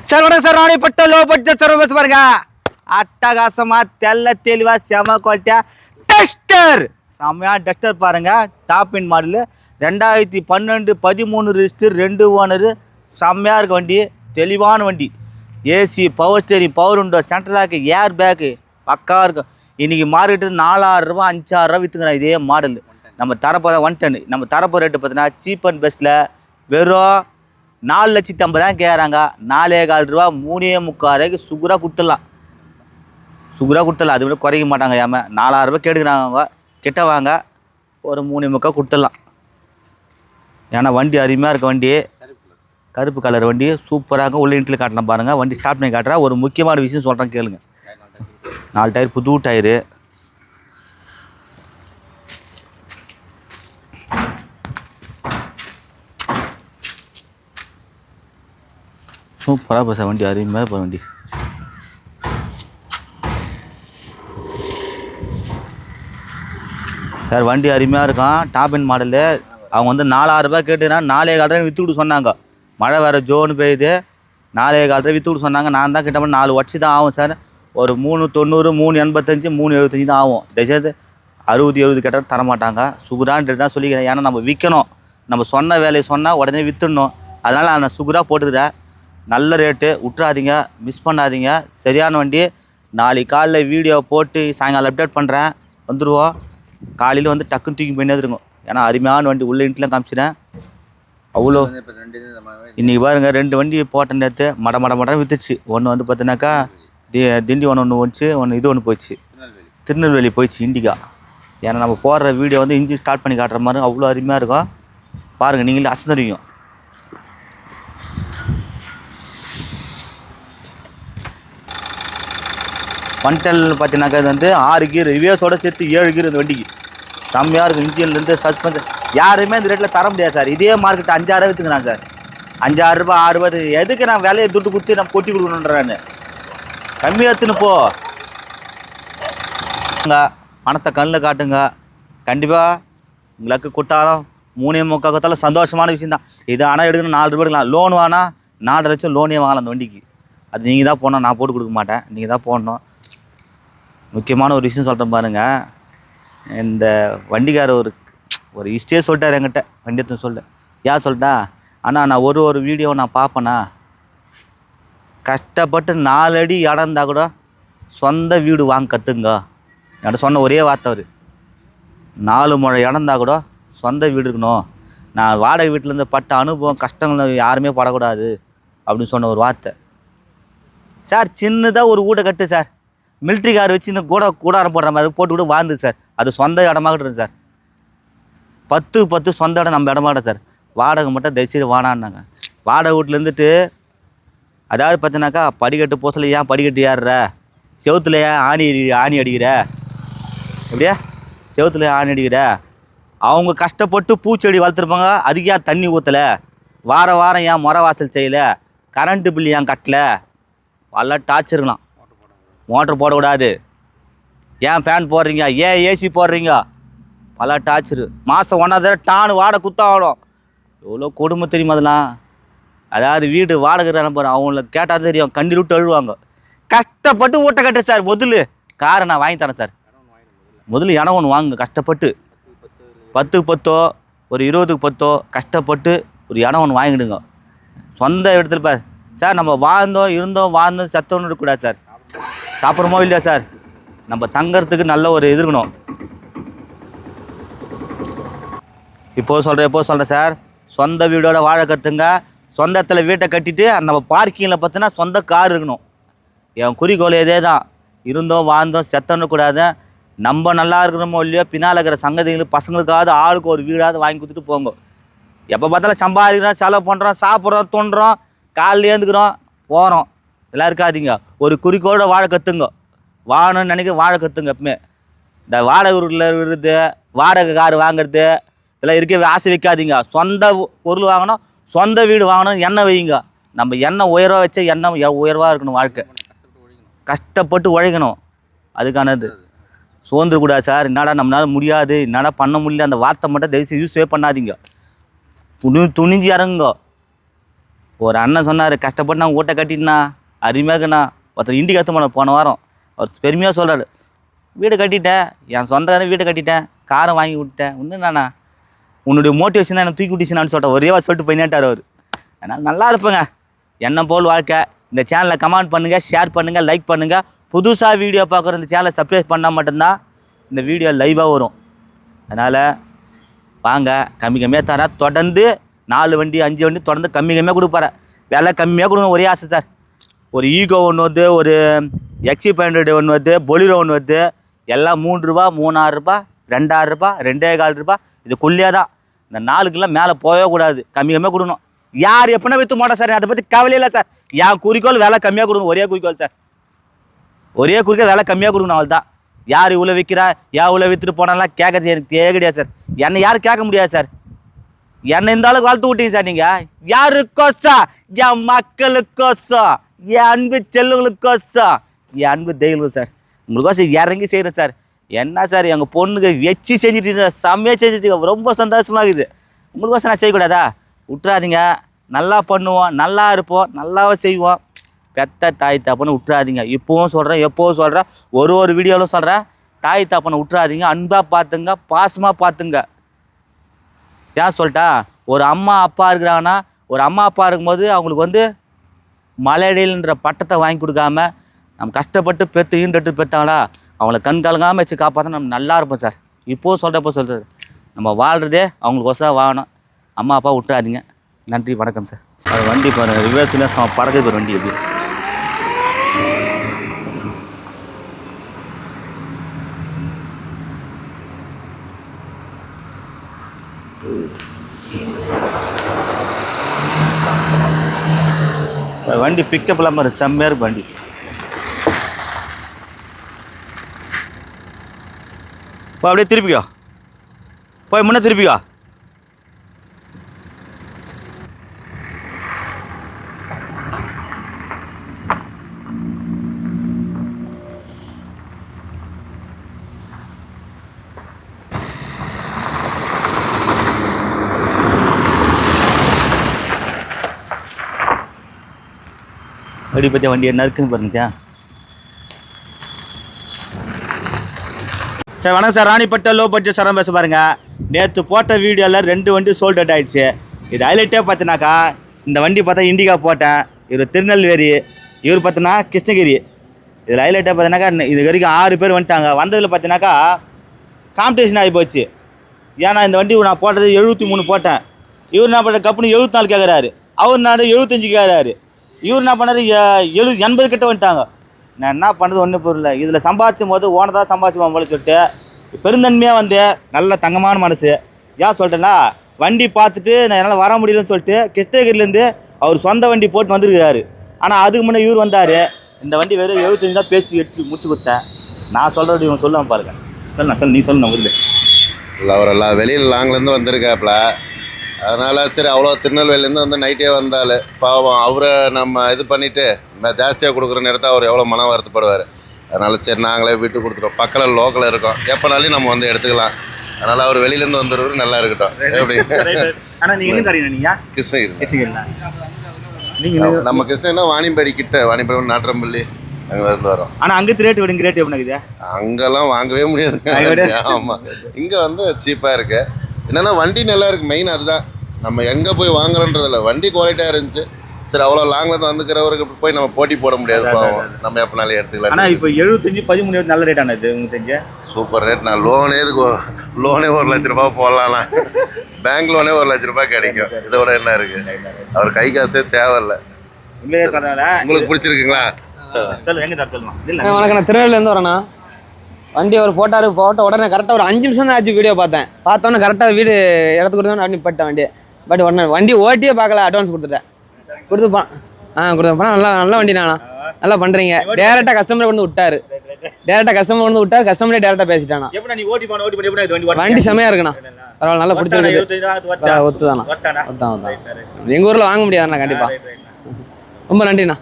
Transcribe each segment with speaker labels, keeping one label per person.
Speaker 1: Sir நாளைப்பட்ட low budget service பாருங்க. அட்டகாசமா தெல்ல தெளிவா செம குவாலிட்டியா டஸ்டர் செம்மையா டஸ்டர் பாருங்க. Top end model 2012 13 register 2 owner. செம்மையா இருக்கு வண்டி, தெளிவான வண்டி. AC, power steering, power window, central lock, air bag பக்கா இருக்கும். இன்னைக்கு மார்க்கெட்டு 4000 ரூபா 5000 ரூபா விற்றுக்கிறேன் இதே மாடல். நம்ம தரப்போ 110 நம்ம தரப்போ ரேட்டு பார்த்தீங்கன்னா சீப் அண்ட் பெஸ்ட்டில் வெறும் 4,50,000 கேட்குறாங்க. 4,15 ரூபா 3,300 சுகுராக கொடுத்துடலாம். அது விட குறைக்க மாட்டாங்க. ஏமா 4000 ரூபா கேட்டுக்கிறாங்க அவங்க கிட்ட வாங்க, ஒரு 3,300 கொடுத்துடலாம். ஏன்னா வண்டி அருமையாக இருக்க வண்டி, கருப்பு கலர் வண்டி சூப்பராக உள்ள இன்ட்ரில் காட்டலாம் பாருங்கள். வண்டி ஸ்டார்ட் பண்ணி காட்டுறேன். ஒரு முக்கியமான விஷயம் சொல்கிறேன் கேளுங்க. 4 டயர் புது டயரு, சூப்பராக பேச வண்டி, அருமையாக இப்போ வண்டி. சார் வண்டி அருமையாக இருக்கும், டாப் இன் மாடலு. அவங்க வந்து 4000 ரூபா கேட்டுனா 4,15 விற்று விட்டு சொன்னாங்க. மழை வேறு ஜோன்னு பெய்யுது, 4,15 விற்று விட்டு சொன்னாங்க. நான் தான் கிட்ட 4 வருஷம் தான் ஆகும் சார். ஒரு 390 385 375 தான் ஆகும். தயவுசெய்து 60-70 கேட்டால் தரமாட்டாங்க. சுகுரான்றது தான் சொல்லிக்கிறேன். ஏன்னா நம்ம விற்கணும், நம்ம சொன்ன வேலையை சொன்னால் உடனே விற்றுடணும். அதனால் நான் சுகுராக போட்டுக்கிறேன். நல்ல ரேட்டு, விட்டுறாதீங்க, மிஸ் பண்ணாதீங்க. சரியான வண்டி. நாளைக்கு காலையில் வீடியோ போட்டு சாயங்காலம் அப்டேட் பண்ணுறேன். வந்துடுவோம். காலையில் வந்து டக்குன்னு தூக்கி போயினே இருக்கும். ஏன்னா அருமையான வண்டி, உள்ள இன்ட்லாம் காமிச்சிட்டேன். அவ்வளோ இன்றைக்கி பாருங்கள், 2 வண்டி போட்ட நேரத்து மடம் விற்றுச்சு. ஒன்று வந்து பார்த்தினாக்கா திண்டி ஒன்று வந்துச்சு, இது ஒன்று போயிடுச்சு, திருநெல்வேலி போயிடுச்சு இண்டிகா. ஏன்னா நம்ம போடுற வீடியோ வந்து இன்ஜின் ஸ்டார்ட் பண்ணி காட்டுற மாதிரி அவ்வளோ அருமையாக இருக்கும். பாருங்கள், நீங்களே அசந்தறியும். ஒன்டெல் பார்த்தீங்கன்னாக்கா இது வந்து 6 கீர் ரிவேர்ஸோடு சேர்த்து 7 கீர் இந்த வண்டிக்கு. செம்மையாக இருக்கும். இன்ஜின்லேருந்து சஸ்பென்ஷன் யாருமே இந்த ரேட்டில் தர முடியாது சார். இதே மார்க்கெட் 5,000 விற்றுக்குறான் சார். 5,000 ரூபா 6 ரூபா எதுக்கு நான் விலையை துட்டு கொடுத்து நான் கொட்டி கொடுக்கணுன்றான்னு கம்மியாக எடுத்துன்னு போ. பணத்தை கண்ணில் காட்டுங்க. கண்டிப்பாக உங்களுக்கு கொடுத்தாலும் 3,300 கொடுத்தாலும் சந்தோஷமான விஷயம் தான் இது. ஆனால் எடுக்கணும் 4 ரூபா எடுக்கலாம். லோன் வேணால் 4 லட்சம் லோனே வாங்கலாம் அந்த வண்டிக்கு. அது நீங்கள் தான் போடணும், நான் போட்டு கொடுக்க மாட்டேன், நீங்கள் தான் போடணும். முக்கியமான ஒரு விஷயம் சொல்கிறேன் பாருங்கள். இந்த வண்டிக்கார ஒரு ஹிஸ்ட்ரியே சொல்லிட்டார் என்கிட்ட. வண்டியத்தை சொல்ல யார் சொல்லிட்டா, ஆனால் நான் ஒரு வீடியோவை நான் பார்ப்பேண்ணா. கஷ்டப்பட்டு 4 அடி இடம் இருந்தால் கூட சொந்த வீடு வாங்க கற்றுங்க. என்கிட்ட சொன்ன ஒரே வார்த்தை அவர். 4 முழ இடம் இருந்தால் கூட சொந்த வீடு இருக்கணும். நான் வாடகை வீட்டிலேருந்து பட்ட அனுபவம் கஷ்டங்கள் யாருமே படக்கூடாது அப்படின்னு சொன்ன ஒரு வார்த்தை. சார் சின்னதாக ஒரு வீட்டை கட்டு சார், மிலிட்ரி கார் வச்சு இந்த கூடாரம் போடுற மாதிரி போட்டு கூட வாழ்ந்து சார். அது சொந்த இடமாகட்டும் சார். 10 சொந்த இடம் நம்ம இடமாகட்டும் சார். வாடகை மட்டும் தயவுசெய்து வாடான்னாங்க. வாடகை வீட்டில் அதாவது பார்த்தீங்கன்னாக்கா படிக்கட்டு போசல ஏன் படிக்கட்டு ஏறுற, செவத்துல ஏன் ஆணி அடிக்கிற, எப்படியா செவத்துல ஆணி அடிக்கிற. அவங்க கஷ்டப்பட்டு பூச்செடி வளர்த்துருப்பாங்க, அதுக்கு ஏன் தண்ணி ஊற்றலை, வாரம் ஏன் முறை வாசல் செய்யலை, கரண்ட்டு பில் ஏன் கட்டலை, நல்லா டார்ச்சருக்கலாம். மோட்ரு போடக்கூடாது, ஏன் ஃபேன் போடுறீங்க, ஏன் ஏசி போடுறீங்க, பல டார்ச்சரு. மாதம் 1 டானு வாடகை குத்தாகணும். எவ்வளோ கொடுமை தெரியுமா அதெல்லாம். அதாவது வீடு வாடகை போகிறேன், அவங்கள கேட்டால் தெரியும், கண்டி விட்டு அழுவாங்க. கஷ்டப்பட்டு ஊட்ட கட்டு சார். முதல்ல காரை நான் வாங்கி தரேன் சார். முதல்ல இடம் ஒன்று வாங்க கஷ்டப்பட்டு. 10க்கு 10 ஒரு 20க்கு 10 கஷ்டப்பட்டு ஒரு இடம் ஒன்று வாங்கிடுங்க. சொந்த இடத்துல சார் நம்ம வாழ்ந்தோம் சத்தம்னு இருக்கக்கூடாது சார். சாப்பிட்றமோ இல்லையா சார், நம்ம தங்கறதுக்கு நல்ல ஒரு இது இருக்கணும். எப்போ சொல்கிறேன் சார், சொந்த வீடோட வாழ கற்றுங்க. சொந்த இடத்துல வீட்டை கட்டிட்டு அந்த நம்ம பார்க்கிங்கில் பார்த்தீங்கன்னா சொந்த கார் இருக்கணும். என் குறிக்கோள் இதே தான். வாழ்ந்தோம் செத்தன்னு கூடாது. நம்ம நல்லா இருக்கிறோமோ இல்லையோ, பின்னால் இருக்கிற சங்கதிகளுக்கு பசங்களுக்காவது ஆளுக்கு ஒரு வீடாவது வாங்கி கொடுத்துட்டு போங்க. எப்போ பார்த்தாலும் சம்பாதிக்கிறோம், செலவு பண்ணுறோம், சாப்பிட்றோம், தோன்றோம், காலையில் ஏந்துக்கிறோம், போகிறோம். எல்லாம் இருக்காதீங்க. ஒரு குறிக்கோளோட வாழ கற்றுங்க. வாழணும்னு நினைக்க வாழ கற்றுங்க. எப்பவுமே இந்த வாடகை ஊரில் இருக்கிறது, வாடகை கார் வாங்குறது இதெல்லாம் இருக்கவே ஆசை வைக்காதீங்க. சொந்த பொருள் வாங்கணும், சொந்த வீடு வாங்கணும், எண்ணெய் வைங்க. நம்ம எண்ணெய் உயர்வாக வச்சா எண்ணெய் உயர்வாக இருக்கணும். வாழ்க்கை கஷ்டப்பட்டு உழைக்கணும். அதுக்கானது சோர்ந்துக்கூடாது சார். என்னடா நம்மளால முடியாது, என்னடா பண்ண முடியல, அந்த வார்த்தை மட்டும் தயவுசெய்து யூஸே பண்ணாதீங்க. துணிஞ்சு இறங்குங்க. ஒரு அண்ணன் சொன்னார், கஷ்டப்பட்டு நான் ஊட்ட கட்டிட்டுண்ணா அருமையாக்குண்ணா. ஒருத்தர் இண்டிக்கு எடுத்து போன வாரம் அவர் பெருமையாக சொல்கிறாரு, வீடு கட்டிட்டேன், என் சொந்தக்காரன் வீடு கட்டிட்டேன், காரை வாங்கி விட்டேன், இன்னும் உன்னுடைய மோட்டிவேஷன் தான் என்னை தூக்கி விட்டுச்சுன்னு சொல்லிட்டேன். ஒரே சொல்லிட்டு போயினேட்டார் அவர். அதனால் நல்லா இருப்பேங்க. என்ன போல் வாழ்க்கை. இந்த சேனலை கமெண்ட் பண்ணுங்கள், ஷேர் பண்ணுங்கள், லைக் பண்ணுங்கள். புதுசாக வீடியோ பார்க்குற இந்த சேனலை சப்ஸ்கிரைப் பண்ணால் மட்டும்தான் இந்த வீடியோ லைவாக வரும். அதனால் வாங்க, கம்மியாக தரேன். தொடர்ந்து 4 வண்டி 5 வண்டி தொடர்ந்து கம்மியாக கொடுப்பாரு. விலை கம்மியாக கொடுங்க, ஒரே ஆசை சார். ஒரு ஈகோ ஒன்று வருது, ஒரு XC500 ஒன்று வருது, பொலிரோ ஒன்று வருது. எல்லாம் 3 ரூபா, 3000 ரூபா, 2000 ரூபா, 2,400 ரூபா. இதுக்குள்ளே தான். இந்த 4க்குலாம் மேலே போகவே கூடாது, கம்மியாக கொடுக்கணும். யார் எப்படின்னா விற்று மாட்டோம் சார், அதை பற்றி கவலையே இல்லை சார். என் குறிக்கோள் விலை கம்மியாக கொடுக்கணும், ஒரே குறிக்கோள் சார். ஒரே குறிக்கோள் விலை கம்மியாக கொடுக்கணும், அவள் தான். யார் இவ்வளோ விற்கிறா, இவ்வளோ விற்றுட்டு போனாலாம் கேட்கறது எனக்கு கிடையாது சார். என்னை யாரும் கேட்க முடியாது சார். என்னை இந்த அளவுக்கு வளர்த்து விட்டீங்க சார். நீங்கள் யாருக்கோசா? என் மக்களுக்கோசம், என் அன்பு செல்லுங்களுக்கோசம், என் அன்பு தெய்வம் சார். உங்களுக்கோசம் இறங்கி செய்கிறேன் சார். என்ன சார், எங்கள் பொண்ணுக்கு வச்சு செஞ்சுட்டு செம்மையாக செஞ்சுட்டு ரொம்ப சந்தோஷமாகுது. உங்களுக்கோசம் நான் செய்யக்கூடாதா? விட்டுறாதீங்க. நல்லா பண்ணுவோம், நல்லா இருப்போம், நல்லாவே செய்வோம். பெத்த தாய் தாப்பனை விட்டுறாதீங்க. இப்போவும் சொல்கிறேன், எப்போவும் சொல்கிறேன், ஒரு வீடியோவிலும் சொல்கிறேன். தாய் தாப்பனை விட்டுறாதீங்க. அன்பாக பார்த்துங்க, பாசமாக பார்த்துங்க. ஏன் சொல்லிட்டா, ஒரு அம்மா அப்பா இருக்கிறாங்கன்னா, ஒரு அம்மா அப்பா இருக்கும்போது அவங்களுக்கு மலையடின்ற பட்டத்தை வாங்கி கொடுக்காம நம்ம கஷ்டப்பட்டு பெற்று ஈண்டட்டு பெற்றாங்களா அவங்கள கண் கலங்காமல் வச்சு காப்பாற்ற நம்ம நல்லா இருப்போம் சார். இப்போது சொல்கிறது நம்ம வாழ்கிறதே அவங்களுக்கோசம் வாழணும். அம்மா அப்பா விட்டுறாதீங்க. நன்றி, வணக்கம் சார். அது வண்டி பாருங்கள், ரிவர்ஸில் பறக்குது பாரு வண்டி. எப்படி வண்டி பிக்கப் இல்லாமல் செம்மையாக இருக்கு வண்டி. இப்போ அப்படியே திருப்பிக்கோ, போய் முன்னே திருப்பிக்கோ. அப்படி பற்றிய வண்டி என்ன இருக்குன்னு பாருங்கத்தியா சார். வணக்கம் சார், ராணிப்பட்ட லோ பட்ஜெட் சரம் பேச பாருங்க. நேற்று போட்ட வீடியோவில் 2 வண்டி சோல்ட் அவுட் ஆகிடுச்சு. இது ஹைலைட்டே பார்த்தினாக்கா, இந்த வண்டி பார்த்தா இண்டிகா போட்டேன், இவர் திருநெல்வேலி, இவர் பார்த்தோன்னா கிருஷ்ணகிரி. இதில் ஹைலைட்டாக பார்த்தினாக்கா இது வரைக்கும் 6 பேர் வந்துட்டாங்க. வந்ததில் பார்த்தினாக்கா காம்படிஷன் ஆகி போச்சு. ஏன்னா இந்த வண்டி நான் போட்டது 73 போட்டேன். இவர் என்ன பண்ண கப்புனு 74 கேட்குறாரு, அவர் நான் 75 கேட்குறாரு. இவர் என்ன பண்ணார் 80 கிட்ட வந்துட்டாங்க. நான் என்ன பண்ணுறது ஒன்றும் புரியல. இதில் சம்பாதிச்சும் போது ஓனதான் சம்பாதிச்சுவோம் போல சொல்லிட்டு பெருந்தன்மையாக நல்ல தங்கமான மனசு. ஏன் சொல்லிட்டேன்னா, வண்டி பார்த்துட்டு நான் என்னால் வர முடியலன்னு சொல்லிட்டு கிருஷ்ணகிரிலேருந்து அவர் சொந்த வண்டி போட்டு வந்துருக்காரு. ஆனால் அதுக்கு முன்னே இவர் வந்தார். இந்த வண்டி வெறும் 75 தான் பேசி எடுத்து முடிச்சு கொடுத்தேன். நான் சொல்கிறது இவங்க சொல்லுவேன் பாருங்க. சொல்லு, நீ சொல்லணும் ஊரில்
Speaker 2: இல்லை. அவர் எல்லாம் வெளியில் லாங்லேருந்து வந்திருக்காப்புல. அதனால் சரி, அவ்வளோ திருநெல்வேலியிலேருந்து நைட்டே வந்தால் பாவம் அவரை நம்ம இது பண்ணிவிட்டு ஜாஸ்தியாக கொடுக்குற நேரத்தை அவர் எவ்வளோ மனம் வருத்தப்படுவார். அதனால் சரி நாங்களே விட்டு கொடுத்துட்டோம். பக்கத்தில் லோக்கலில் இருக்கோம், எப்போனாலும் நம்ம எடுத்துக்கலாம். அதனால் அவர் வெளியிலேருந்து வந்துடுவார், நல்லா இருக்கட்டும். எப்படி கிருஷ்ணகிரி நம்ம கிருஷ்ணகிரினா வாணிம்படி கிட்ட, வாணிம்படி நாற்றம்பள்ளி அங்கே இருந்து வரோம். ஆனால்
Speaker 1: அங்கே ரேட்டு விடுங்க, ரேட்டு எப்படி?
Speaker 2: அங்கெல்லாம் வாங்கவே முடியாதுங்க. ஆமாம், இங்கே சீப்பாக இருக்குது. என்னென்னா வண்டி நல்லா இருக்குது, மெயின் அதுதான். நம்ம எங்கே போய் வாங்குறோன்றதில்ல, வண்டி குவாலிட்டியாக இருந்துச்சு. சரி, அவ்வளோ லாங்கில் வந்துக்கிறவருக்கு போய் நம்ம போட்டி போட முடியாது, பாவம். நம்ம எப்போனாலும் எடுத்துக்கலாம். ஆனால் இப்போ 75 13 நல்ல ரேட் ஆனது உங்களுக்கு தெரிஞ்ச சூப்பர் ரேட். நான் லோனே 1 லட்ச ரூபா போடலாம். பேங்க் லோனே 1 லட்ச ரூபாய் கிடைக்கும். இதோட என்ன இருக்குது? அவர் கை காசே தேவையில்லை. உங்களுக்கு பிடிச்சிருக்குங்களா?
Speaker 3: வணக்கம், நான் திருநெல்வேலியிலேருந்து வரேண்ணா. வண்டி அவர் போட்ட உடனே கரெக்டாக ஒரு 5 நிமிஷம் தான் ஆச்சு. வீடியோ பார்த்தோன்னே கரெக்டாக வீடு இடத்துக்கு கொடுத்தோன்னு வண்டி போட்டேன். பட் உடனே வண்டி ஓட்டியே பார்க்கல, அட்வான்ஸ் கொடுத்துட்டேன். கொடுத்த பணம் நல்லா வண்டி நானா நல்லா பண்ணுறீங்க. டேரெக்டாக கஸ்டமரை கொண்டு விட்டார். கஸ்டமரே டேரெக்டாக பேசிட்டானா. வண்டி செமையாக இருக்குண்ணா, பரவாயில்ல, நல்லா பிடிச்சிருக்கு. ஒத்துதாண்ணா, ஒத்தான். எங்கள் ஊரில் வாங்க முடியாதுண்ணா, கண்டிப்பாக. ரொம்ப நன்றிண்ணா.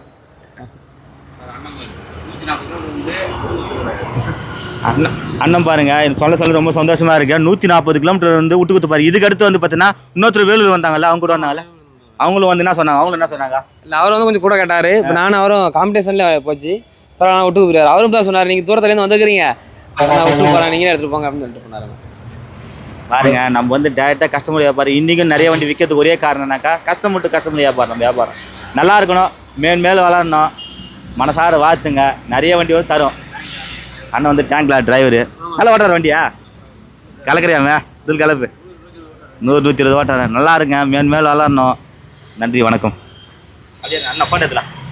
Speaker 1: அண்ணன் பாருங்க, சொல்ல ரொம்ப சந்தோஷமா இருக்கு. 140 கிலோமீட்டர் விட்டு கொடுத்து பாரு. இதுக்கு அடுத்து பார்த்தீங்கன்னா இன்னொருத்தர் வேலூர் வந்தாங்கல்ல, அவங்க கூட வந்தாங்கல்ல, அவங்களும் வந்து என்ன சொன்னாங்க
Speaker 3: இல்லை அவர் வந்து கொஞ்சம் கூட கேட்டார். இப்போ நானும் அவரும் காம்படிஷனில் போச்சு. அப்புறம் நான் விட்டு போயிடுவார். அவரும் தான் சொன்னார், நீங்கள் தூரத்துலேருந்து வந்துக்கிறீங்க, நான் விட்டு போகிறேன், நீங்களே எடுத்துகிட்டு போங்க அப்படின்னு சொல்லிட்டு போனாருங்க.
Speaker 1: பாருங்க, நம்ம வந்து டேரெக்டாக கஸ்டமர் வியாபாரம் இன்றைக்கும் நிறைய வண்டி விற்கிறதுக்கு ஒரே காரணம்னாக்கா கஸ்டமர் டு கஸ்டமர் வியாபாரம். நம்ம வியாபாரம் நல்லா இருக்கணும், மேலும் வளரணும். மனசார வாழ்த்துங்க, நிறைய வண்டி வந்து தரும். அண்ணன் வந்து டேங்க்ல டிரைவரு நல்லா ஓட்டுற வண்டியா கலக்குறியாமே இதில் கலப்பு 100-120 ஓட்டுற நல்லா இருங்க, மேலும் வளரணும். நன்றி, வணக்கம். அதே அண்ணா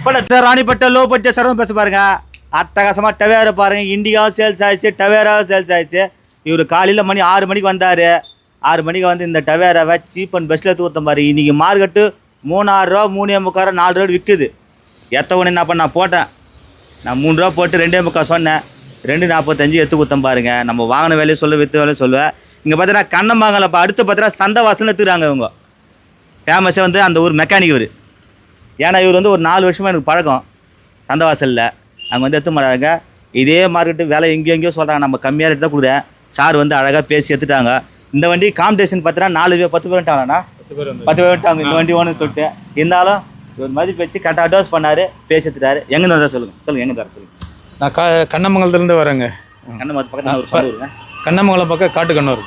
Speaker 1: பண்டத்தில் ராணிப்பட்ட லோ பட்ஜெட் சரவம் பேச பாருங்க. அட்டகாசமாக டவேரா பாருங்க, இண்டிகாவும் சேல்ஸ் ஆயிடுச்சு, டவேராவும் சேல்ஸ் ஆயிடுச்சு. இவர் காலையில் 6 மணிக்கு வந்தார். 6 மணிக்கு வந்து இந்த டவேராவை சீப் அண்ட் பெஸ்ட்டில் தூர்த்தம் பாரு. இன்றைக்கி மார்க்கெட்டு 3,600 ரூபா, 3,45 4 ரூபா விற்குது. ஒன்று என்ன பண்ண நான் போட்டேன், நான் 3 ரூபா போட்டு 2,45 சொன்னேன், 2,45 எடுத்து கொடுத்தேன் பாருங்க. நம்ம வாங்கின வேலையை சொல்ல விற்று வேலையை சொல்லுவேன். இங்கே பார்த்தீங்கன்னா கண்ணம்பாங்கல அடுத்து பார்த்தீங்கன்னா சந்தை வாசல்னு எடுத்துக்கிறாங்க இவங்க. ஃபேமஸே வந்து அந்த ஊர் மெக்கானிக் இவர். ஏன்னா இவர் வந்து ஒரு 4 வருஷமாக எனக்கு பழக்கம் சந்தை வாசலில். அங்கே வந்து எடுத்து மாட்டாங்க. இதே மார்க்கெட்டு வேலை எங்கேயோ சொல்கிறாங்க, நம்ம கம்மியாக ரேட்டு தான் கொடுக்குறேன். சார் வந்து அழகாக பேசி எடுத்துட்டாங்க. இந்த வண்டி காம்படிஷன் பார்த்தீங்கன்னா 4 பேர் 10 பேர் வந்துட்டாங்கண்ணா, 10 பேர் வந்துட்டாங்க இந்த வண்டி ஓணுன்னு சொல்லிட்டு. இருந்தாலும் ஒரு மதிப்பு வச்சு கரெக்டாக அட்வான்ஸ் பண்ணார், பேசி எடுத்துட்டாரு. எங்கே வந்தால் சொல்லுங்கள் எங்கே தர சொல்லுங்கள்.
Speaker 4: நான் கண்ணமங்கலத்துலேருந்து வரேங்க.
Speaker 1: கண்ணமங்கலத்து பக்கத்தில்
Speaker 4: கண்ணமங்கலம் பக்கம் காட்டுக்கண்ணூர்.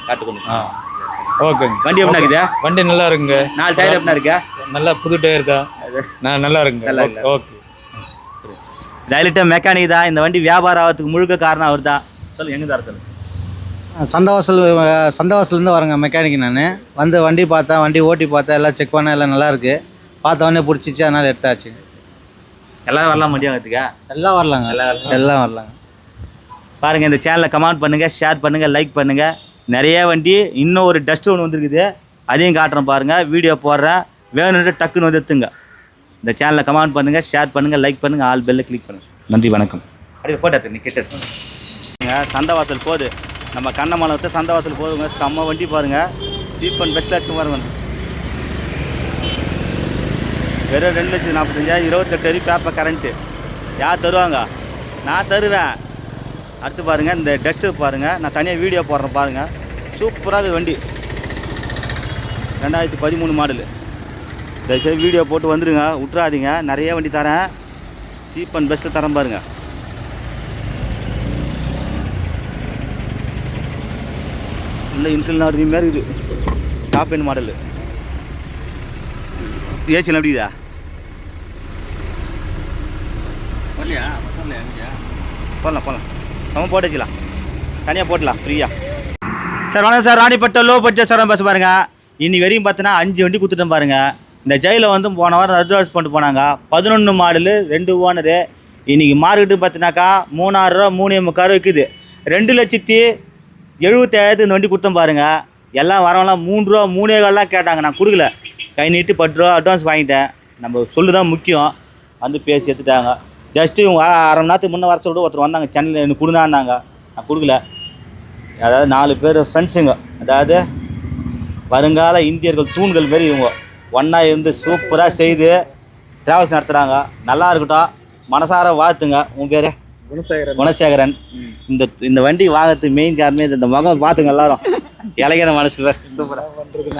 Speaker 4: ஓகேங்க.
Speaker 1: வண்டி எப்படி இருக்குதா?
Speaker 4: வண்டி நல்லா இருக்குங்க.
Speaker 1: 4 டயர் எப்படி இருக்கா?
Speaker 4: நல்லா புது டயர் தான். நல்லா இருக்குங்க. ஓகே.
Speaker 1: டைரக்டாக மெக்கானிக் தான். இந்த வண்டி வியாபாரம் ஆகிறதுக்கு முழுக்க காரணம் அவர் தான். சொல்லுங்கள் எங்கே தர சொல்லுங்கள்.
Speaker 5: சந்தவாசலேருந்து வரேங்க மெக்கானிக். நான் வந்து வண்டி பார்த்தேன், வண்டி ஓட்டி பார்த்தேன், எல்லாம் செக் பண்ணேன், எல்லாம் நல்லாயிருக்கு. பார்த்தவொடனே பிடிச்சிச்சு, அதனால் எடுத்தாச்சு.
Speaker 1: எல்லாம் வரலாம் முடியாதுக்கா?
Speaker 5: எல்லாம் வரலாங்க, எல்லாம் வரலாங்க.
Speaker 1: பாருங்கள், இந்த சேனலை கமெண்ட் பண்ணுங்கள், ஷேர் பண்ணுங்கள், லைக் பண்ணுங்கள். நிறைய வண்டி இன்னும் ஒரு டஸ்ட் ஒன்று வந்துருக்குது, அதையும் காட்டுறேன் பாருங்கள். வீடியோ போடுறேன், வேணுன்ட்டு டக்குன்னு வந்து எடுத்துங்க. இந்த சேனலை கமெண்ட் பண்ணுங்கள், ஷேர் பண்ணுங்கள், லைக் பண்ணுங்கள், ஆல் பெல்லை கிளிக் பண்ணுங்கள். நன்றி, வணக்கம். அப்படியே போட்டா நீ கேட்டு சந்தவாசல் போகுது, நம்ம கண்ணமங்கலத்தை சந்தவாசல் போதுங்க. செம்ம வண்டி பாருங்கள், சீப் அண்ட் பெஸ்ட் ஆச்சு பாருங்க. வெறும் 2,45,000, 28 அடி பேப்பர் கரண்ட்டு. யார் தருவாங்க? நான் தருவேன். அடுத்து பாருங்கள், இந்த டஸ்ட்டு பாருங்கள், நான் தனியாக வீடியோ போடுறேன் பாருங்கள். சூப்பராக வண்டி 2013 மாடலு. தயவுசெய்து வீடியோ போட்டு வந்துடுங்க, விட்றாதீங்க. நிறைய வண்டி தரேன், சீப் அண்ட் பெஸ்ட்டில் தரேன் பாருங்கள். இந்த இன்சுலின் ஆடுறது மாரி இருக்குது, டாப் எண்ட் மாடலு. ஏசியில் எப்படிதா? போடலாம் நம்ம போட்டு வச்சுக்கலாம், தனியாக போட்டலாம் ஃப்ரீயாக. சார் வணக்கம் சார், ராணிப்பட்ட லோ பட்ஜெட் சார் பேச பாருங்க. இன்னி வரையும் பார்த்தீங்கன்னா 5 வண்டி கொடுத்துட்டேன் பாருங்கள். இந்த ஜெயிலில் வந்து போன வாரம் அட்வான்ஸ் பண்ணிட்டு போனாங்க. 11 மாடலு, 2 ஓனரு. இன்றைக்கி மார்க்கெட்டு பார்த்தினாக்கா 3,600 ரூபா, 3,45 விற்குது. 2,70,75,000 இந்த வண்டி கொடுத்தேன் பாருங்கள். எல்லாம் வரவங்களாம் 3 ரூபா 3,15 கேட்டாங்க, நான் கொடுக்கல. கை நீட்டு 10 ரூபா அட்வான்ஸ் வாங்கிட்டேன். நம்ம சொல்லு தான் முக்கியம். வந்து பேசி எடுத்துட்டாங்க. ஜஸ்ட்டு இவங்க 1/2 மணி நேரத்துக்கு முன்னே வர சொல்லிட்டு ஒருத்தர் வந்தாங்க, சென்னையில் எனக்கு கொடுனான்னாங்க, நான் கொடுக்கல. அதாவது 4 பேர் ஃப்ரெண்ட்ஸுங்க, அதாவது வருங்கால இந்தியர்கள் தூண்கள் மாரி இவங்க ஒன்றா இருந்து சூப்பராக செய்து ட்ராவல்ஸ் நடத்துகிறாங்க. நல்லா இருக்கட்டும், மனசார வாழ்த்துங்க. உன் பேர்? குணசேகரன். இந்த வண்டி வாங்கிறதுக்கு மெயின் காரணமே இந்த முகம் பார்த்துங்க, எல்லாரும் இளைஞர மனசு சூப்பராக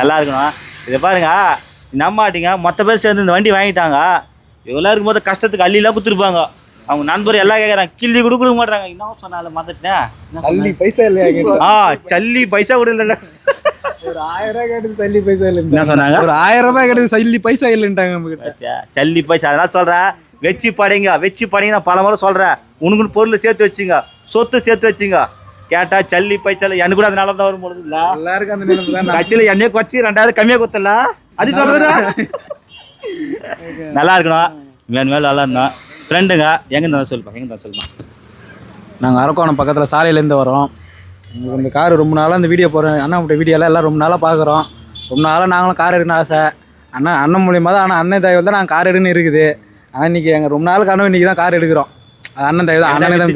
Speaker 1: நல்லா இருக்கணும். இதை பாருங்க, நம்மாட்டிங்க மொத்த பேர் சேர்ந்து இந்த வண்டி வாங்கிட்டாங்க. இவ்வளோ இருக்கும்போது கஷ்டத்துக்கு அள்ளிலாம் கொடுத்துருப்பாங்க. அவங்க நண்பர் எல்லாம் கேட்குறாங்க, கிள்ளி கொடுக்க மாட்டாங்க. என்ன சொன்னாலும் மாற்றிட்டேன்,
Speaker 4: சல்லி பைசா இல்லையா?
Speaker 1: சல்லி பைசா கூட இல்லை.
Speaker 4: ஒரு 1000 ரூபாய் கேட்டது சல்லி பைசா இல்லை.
Speaker 1: என்ன சொன்னாங்க?
Speaker 4: ஒரு 1000 ரூபாய் கேட்டது சல்லி பைசா இல்லைன்ட்டாங்க நம்மகிட்ட.
Speaker 1: சல்லி பைசா. அதெல்லாம் சொல்கிறேன், வச்சு படைங்க நான் பல முறை சொல்கிறேன். உனக்குன்னு பொருள் சேர்த்து வச்சுங்க, சொத்து சேர்த்து வச்சுங்க. கேட்டால் சல்லி பைசா இல்லை. எனக்கு கூட அது நல்லா தான் வரும்போது இல்லை,
Speaker 4: எல்லாருக்கும் அந்த நிலைமை தான்.
Speaker 1: கட்சியில் என்னையே வச்சு 2000 கம்மியாக கொடுத்தல, அது சொல்கிறதா? நல்லா இருக்கணும், மேலும் நல்லா இருந்தோம். ஃப்ரெண்டுங்க எங்கே இருந்தாலும் சொல்லுப்பா.
Speaker 5: நாங்கள் அரக்கோணம் பக்கத்தில் சாலையிலேருந்து வரோம்.
Speaker 4: உங்களுக்கு இந்த கார் ரொம்ப நாளாக இந்த வீடியோ போகிறேன். அண்ணன் வீடியோலாம் எல்லாம் ரொம்ப நாளாக பார்க்குறோம். ரொம்ப நாளாக நாங்களும் கார் எடுக்கணும்னு ஆசை. அண்ணன் மூலியமாக தான். ஆனால் அண்ணன் தயவு தான் நாங்கள் கார் எடுன்னு இருக்குது. ஆனால் இன்றைக்கி எங்கள் ரொம்ப நாள் கனவு இன்றைக்கி தான் கார் எடுக்கிறோம். அது அண்ணன் தயவு தான். அண்ணனே தான்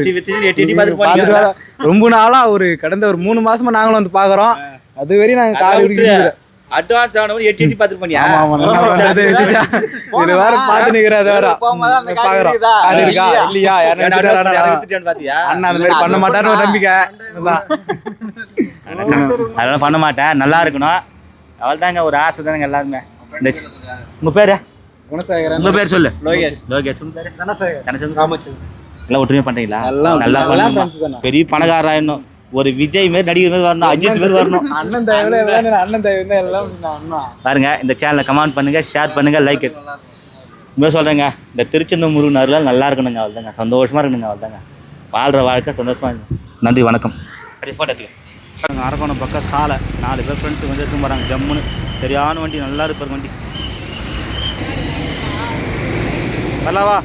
Speaker 4: பார்த்துட்டு ரொம்ப நாளாக கடந்த ஒரு 3 மாதமாக நாங்களும் வந்து பார்க்குறோம். அது வரையும் நாங்கள் கார் எடுக்கிறோம்.
Speaker 1: அட்வான்ஸ் ஆனவங்க 8 பார்த்துட்டு பண்ணியா?
Speaker 4: இது வேற பார்த்து நிற்கிறாது வேற பார்க்குறோம். அது இருக்கா இல்லையா, அண்ணா அந்த மாதிரி பண்ண மாட்டாருன்னு ஒரு நம்பிக்கை.
Speaker 1: அதெல்லாம் பண்ண மாட்டேன், நல்லா இருக்கணும். அவள் தாங்க ஒரு ஆசை தானங்க எல்லாருமே. இந்த உங்கள் பேர்
Speaker 4: குணசேகரன்.
Speaker 1: உங்கள் பேர் சொல்லு.
Speaker 4: லோகேஷ்.
Speaker 1: லோகேஷ். உங்கள் பேர்
Speaker 4: தனசேகர். ராமச்சந்திரன்.
Speaker 1: எல்லாம் ஒற்றுமையாக பண்ணுறீங்களா?
Speaker 4: எல்லாம்
Speaker 1: நல்லா
Speaker 4: எல்லாம்
Speaker 1: பண்ணுமா.
Speaker 4: friends தானே.
Speaker 1: பெரிய பணக்காராயிடணும். ஒரு விஜய் மாரி நடிகர் மாரி வரணும், அஜித் மாரி வரணும்.
Speaker 4: அண்ணன் தயவுல எல்லாம் அண்ணன் தயவு தான் எல்லாம் அண்ணா.
Speaker 1: பாருங்க, இந்த சேனலை கமெண்ட் பண்ணுங்க, ஷேர் பண்ணுங்க, லைக். இனிமேல் சொல்கிறேங்க, இந்த திருச்செந்தூர் முருகன் அருளால் நல்லா இருக்கணுங்க, அவ்வளோதாங்க. சந்தோஷமாக இருக்கணுங்க, அவ்வளோதாங்க. வாழ்கிற வாழ்க்கை சந்தோஷமாக இருக்கும். நன்றி, வணக்கம். அரக்கோணம் பக்கம் சாலை 4 பேர் ஃப்ரெண்ட்ஸுக்கு வந்து எடுத்து போகிறாங்க. ஜம்முன்னு சரியான வண்டி, நல்லா இருப்பார் வண்டி. வரலாவா?